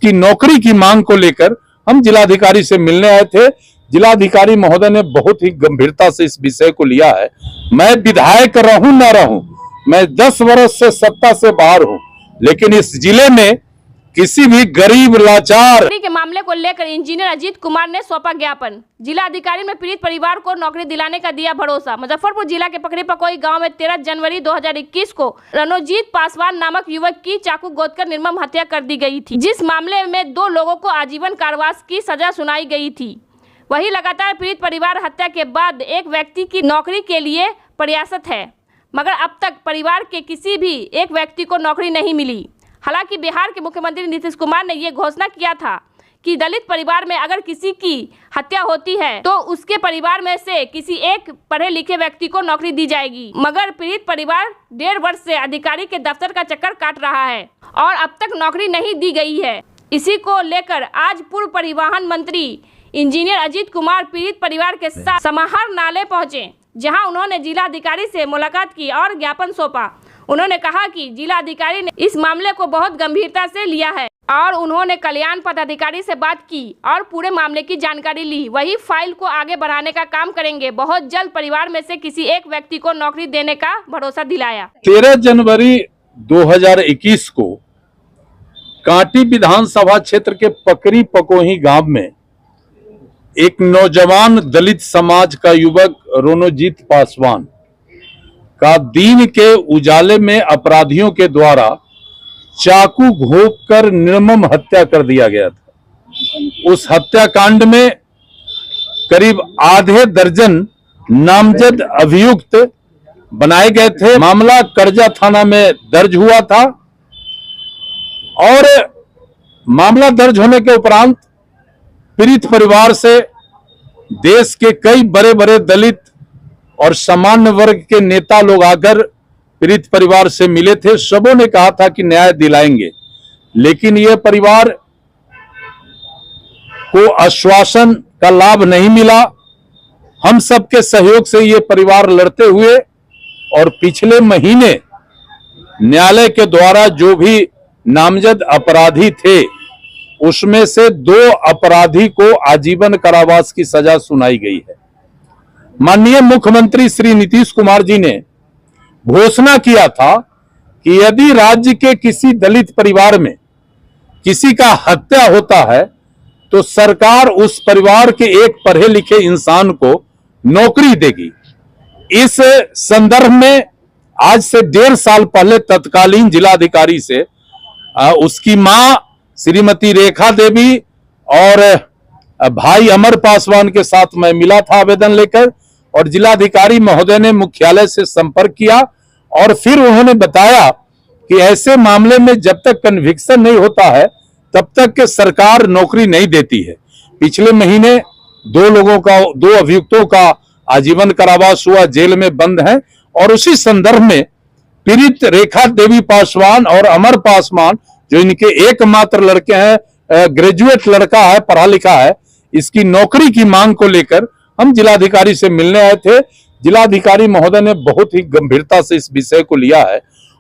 की नौकरी की मांग को लेकर हम जिलाधिकारी से मिलने आए थे। जिलाधिकारी महोदय ने बहुत ही गंभीरता से इस विषय को लिया है। मैं विधायक रहूं न रहूं, मैं 10 वर्ष से सत्ता से बाहर हूं, लेकिन इस जिले में किसी भी गरीब लाचार के मामले को लेकर इंजीनियर अजीत कुमार ने सौंपा ज्ञापन। जिला अधिकारी ने पीड़ित परिवार को नौकरी दिलाने का दिया भरोसा। मुजफ्फरपुर जिला के पकड़ी पकोई गांव में 13 जनवरी 2021 को रणोजीत पासवान नामक युवक की चाकू गोदकर निर्मम हत्या कर दी गई थी, जिस मामले में 2 लोगों को आजीवन कारावास की सजा सुनाई गई थी। वही लगातार पीड़ित परिवार हत्या के बाद एक व्यक्ति की नौकरी के लिए प्रयासरत है, मगर अब तक परिवार के किसी भी एक व्यक्ति को नौकरी नहीं मिली। हालांकि बिहार के मुख्यमंत्री नीतीश कुमार ने ये घोषणा किया था कि दलित परिवार में अगर किसी की हत्या होती है तो उसके परिवार में से किसी एक पढ़े लिखे व्यक्ति को नौकरी दी जाएगी, मगर पीड़ित परिवार 1.5 वर्ष से अधिकारी के दफ्तर का चक्कर काट रहा है और अब तक नौकरी नहीं दी गई है। इसी को लेकर आज पूर्व परिवहन मंत्री इंजीनियर अजीत कुमार पीड़ित परिवार के साथ समाहर नाले पहुंचे, जहां उन्होंने जिलाधिकारी से मुलाकात की और ज्ञापन सौंपा। उन्होंने कहा कि जिलाधिकारी ने इस मामले को बहुत गंभीरता से लिया है और उन्होंने कल्याण पदाधिकारी से बात की और पूरे मामले की जानकारी ली। वही फाइल को आगे बढ़ाने का काम करेंगे। बहुत जल्द परिवार में से किसी एक व्यक्ति को नौकरी देने का भरोसा दिलाया। 13 जनवरी 2021 को कांटी विधानसभा क्षेत्र के पकड़ी पकोही गांव में एक नौजवान दलित समाज का युवक रणोजीत पासवान का दिन के उजाले में अपराधियों के द्वारा चाकू घोंपकर निर्मम हत्या कर दिया गया था। उस हत्याकांड में करीब आधे दर्जन नामजद अभियुक्त बनाए गए थे। मामला करजा थाना में दर्ज हुआ था और मामला दर्ज होने के उपरांत पीड़ित परिवार से देश के कई बड़े बड़े दलित और सामान्य वर्ग के नेता लोग आकर पीड़ित परिवार से मिले थे। सबों ने कहा था कि न्याय दिलाएंगे, लेकिन यह परिवार को आश्वासन का लाभ नहीं मिला। हम सबके सहयोग से यह परिवार लड़ते हुए और पिछले महीने न्यायालय के द्वारा जो भी नामजद अपराधी थे उसमें से 2 अपराधी को आजीवन कारावास की सजा सुनाई गई है। माननीय मुख्यमंत्री श्री नीतीश कुमार जी ने घोषणा किया था कि यदि राज्य के किसी दलित परिवार में किसी का हत्या होता है तो सरकार उस परिवार के एक पढ़े लिखे इंसान को नौकरी देगी। इस संदर्भ में आज से 1.5 साल पहले तत्कालीन जिलाधिकारी से उसकी मां श्रीमती रेखा देवी और भाई अमर पासवान के साथ मैं मिला था आवेदन लेकर, और जिलाधिकारी महोदय ने मुख्यालय से संपर्क किया और फिर उन्होंने बताया कि ऐसे मामले में जब तक कन्विक्शन नहीं होता है तब तक के सरकार नौकरी नहीं देती है। पिछले महीने 2 अभियुक्तों का आजीवन कारावास हुआ, जेल में बंद है, और उसी संदर्भ में पीड़ित रेखा देवी पासवान और अमर पासवान जो इनके एकमात्र लड़के हैं, ग्रेजुएट लड़का है, पढ़ा लिखा है, इसकी नौकरी की मांग को लेकर हम जिलाधिकारी से मिलने आए थे। जिलाधिकारी महोदय ने बहुत ही गंभीरता से इस विषय को लिया है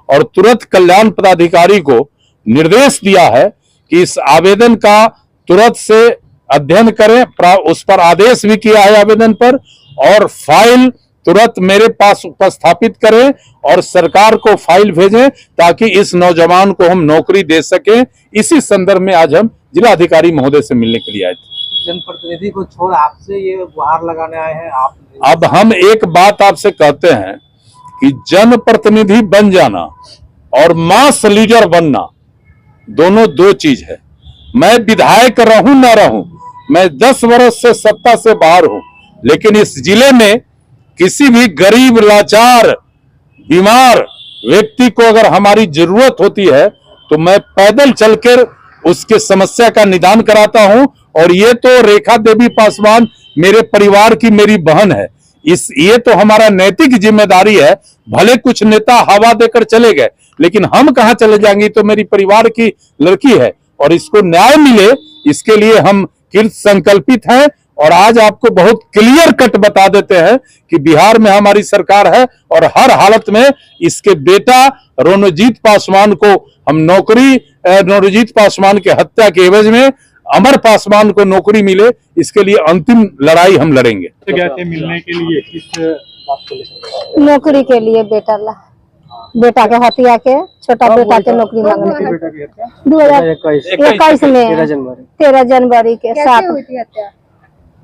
और तुरंत कल्याण पदाधिकारी को निर्देश दिया है कि इस आवेदन का तुरंत से अध्ययन करें, उस पर आदेश भी किया है आवेदन पर, और फाइल तुरंत मेरे पास उपस्थापित करें और सरकार को फाइल भेजें ताकि इस नौजवान को हम नौकरी दे सकें। इसी संदर्भ में आज हम जिलाधिकारी महोदय से मिलने के लिए आए थे। जनप्रतिनिधि को छोड़ आपसे ये गुहार लगाने आए हैं आप। अब हम एक बात आपसे कहते हैं कि जनप्रतिनिधि बन जाना और मास लीडर बनना दोनों 2 चीज है। मैं विधायक रहूं न रहूं, मैं 10 वर्ष से सत्ता से बाहर हूं, लेकिन इस जिले में किसी भी गरीब लाचार बीमार व्यक्ति को अगर हमारी जरूरत होती है तो मैं पैदल चलकर उसके समस्या का निदान कराता हूं। और ये तो रेखा देवी पासवान मेरे परिवार की मेरी बहन है, ये तो हमारा नैतिक जिम्मेदारी है। भले कुछ नेता हवा देकर चले गए, लेकिन हम कहां चले जाएंगे, तो मेरी परिवार की लड़की है और इसको न्याय मिले इसके लिए हम कृत संकल्पित हैं। और आज आपको बहुत क्लियर कट बता देते हैं कि बिहार में हमारी सरकार है और हर हालत में इसके बेटा रणोजीत पासवान को हम नौकरी नवरजीत पासवान के हत्या के एवज में अमर पासवान को नौकरी मिले, इसके लिए अंतिम लड़ाई हम लड़ेंगे। गए थे मिलने के लिए, किस बात को लेकर? नौकरी के लिए बेटा के हत्या के, छोटा बेटा के नौकरी मांगने के बेटा की हत्या 2021 में 13 जनवरी के साथ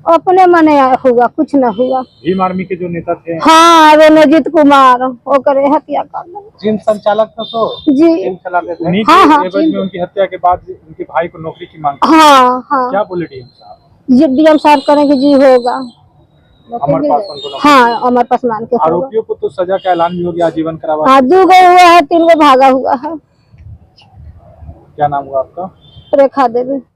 अपने मने हुआ, कुछ न हुआ। भीम आर्मी के जो नेता थे, हाँ, रणजीत कुमार ओकरे हत्या कर दिया। जिम संचालक था तो जी जिम चलाते थे। उन्हीं हाँ, के हाँ। एवज में उनकी हत्या के बाद उनके भाई को नौकरी की मांग की। हाँ हाँ, क्या बोले डीएम साहब? ये डीएम साहब करेंगे जी, होगा। अमर पासवान को नौकरी? हाँ, अमर पासवान के होगा। आरोपियों को तो सजा का ऐलान भी हो गया, आजीवन कारावास। हाँ, 2 गो हुआ है, 3 गो भागा हुआ है। क्या नाम हुआ आपका? रेखा देवी।